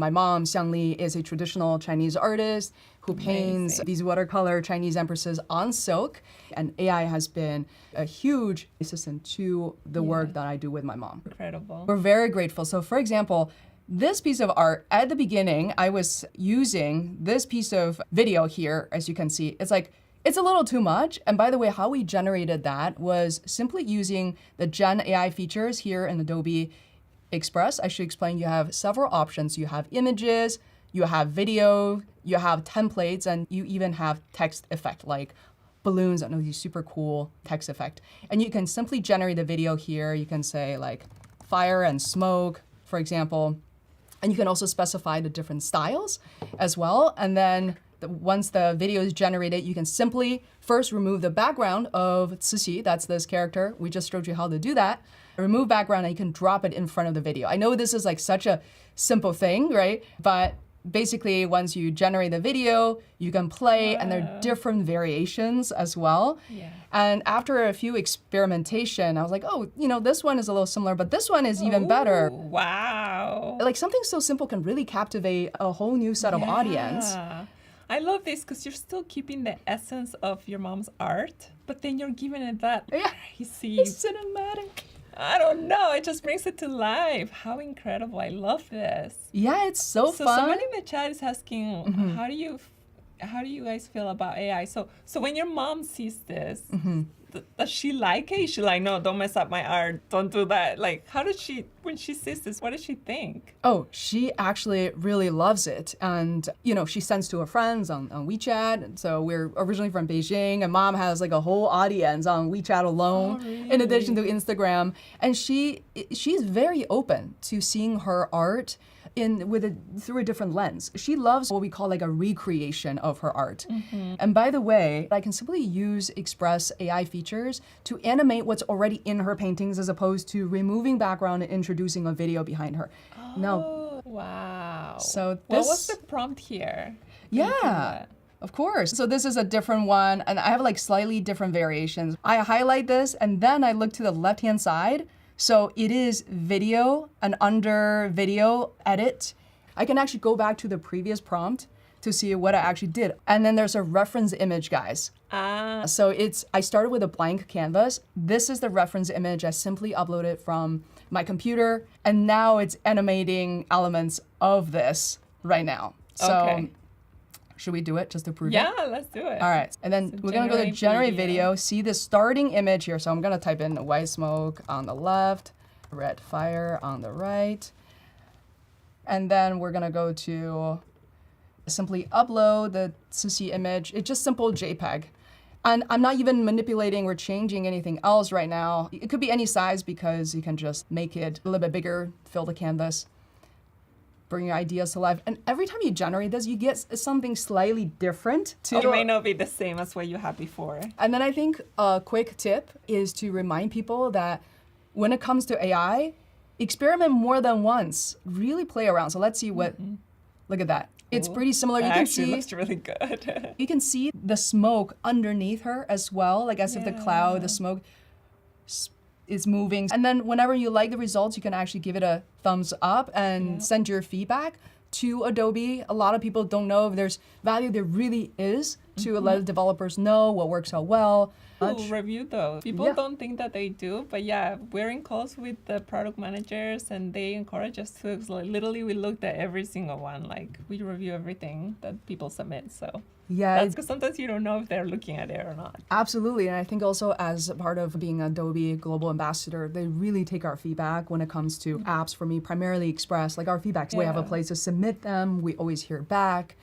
My mom, Xiangli, is a traditional Chinese artist who paints Amazing. these watercolor Chinese empresses on silk. And AI has been a huge assistant to the work that I do with my mom. Incredible. We're very grateful. So for example, this piece of art, at the beginning, I was using this piece of video here, as you can see. It's a little too much. And by the way, how we generated that was simply using the Gen AI features here in Adobe Express. I should explain, you have several options. You have images, you have video, you have templates, and you even have text effect like balloons. I know these super cool text effect. And you can simply generate a video here. You can say like fire and smoke, for example. And you can also specify the different styles as well. And then once the video is generated, you can simply first remove the background of Cixi, that's this character. We just showed you how to do that. Remove background and you can drop it in front of the video. I know this is like such a simple thing, right? But basically, once you generate the video, you can play, and there are different variations as well. Yeah. And after a few experimentation, I was like, oh, this one is a little similar, but this one is even better. Wow. Like something so simple can really captivate a whole new set of audience. I love this because you're still keeping the essence of your mom's art, but then you're giving it that crazy, It's cinematic. I don't know, it just brings it to life. How incredible. I love this. Yeah, it's so So fun. somebody in the chat is asking, how do you guys feel about AI? So when your mom sees this, does she like it? Is she like, no, don't mess up my art, don't do that? Like, how does she, when she sees this, what does she think? Oh, she actually really loves it. And, she sends to her friends on WeChat. And so we're originally from Beijing, and mom has like a whole audience on WeChat alone, in addition to Instagram. And she's very open to seeing her art through a different lens. She loves what we call like a recreation of her art. And by the way, I can simply use Express AI features to animate what's already in her paintings as opposed to removing background and introducing a video behind her. Now, Wow. so What this, was the prompt here? yeah, of course. So this is a different one, and I have like slightly different variations. I highlight this, and then I look to the left-hand side. So it is video, and under video, edit. I can actually go back to the previous prompt to see what I actually did. And then there's a reference image, guys. So I started with a blank canvas. This is the reference image. I simply uploaded from my computer, and now it's animating elements of this right now. So should we do it just to prove it? Yeah, let's do it. All right, and then we're gonna go to generate video, see the starting image here. So I'm gonna type in white smoke on the left, red fire on the right. And then we're gonna go to simply upload the Cixi image. It's just simple JPEG. And I'm not even manipulating or changing anything else right now. It could be any size because you can just make it a little bit bigger, fill the canvas, bring your ideas to life. And every time you generate this, you get something slightly different. It may not be the same as what you had before. And then I think a quick tip is to remind people that when it comes to AI, experiment more than once. Really play around. So let's see what, look at that. It's pretty similar. You can see, looks really good. you can see the smoke underneath her as well, like as if the cloud, the smoke is moving. And then whenever you like the results, you can actually give it a thumbs up and send your feedback to Adobe. A lot of people don't know if there's value. There really is to let developers know what works out well. Review though. People don't think that they do, but yeah, we're in calls with the product managers and they encourage us to, like, literally we looked at every single one. Like we review everything that people submit. So Yeah, that's because sometimes you don't know if they're looking at it or not. absolutely. And I think also as part of being Adobe Global Ambassador, they really take our feedback when it comes to apps. For me, primarily Express, like our feedbacks. We have a place to submit them. We always hear back.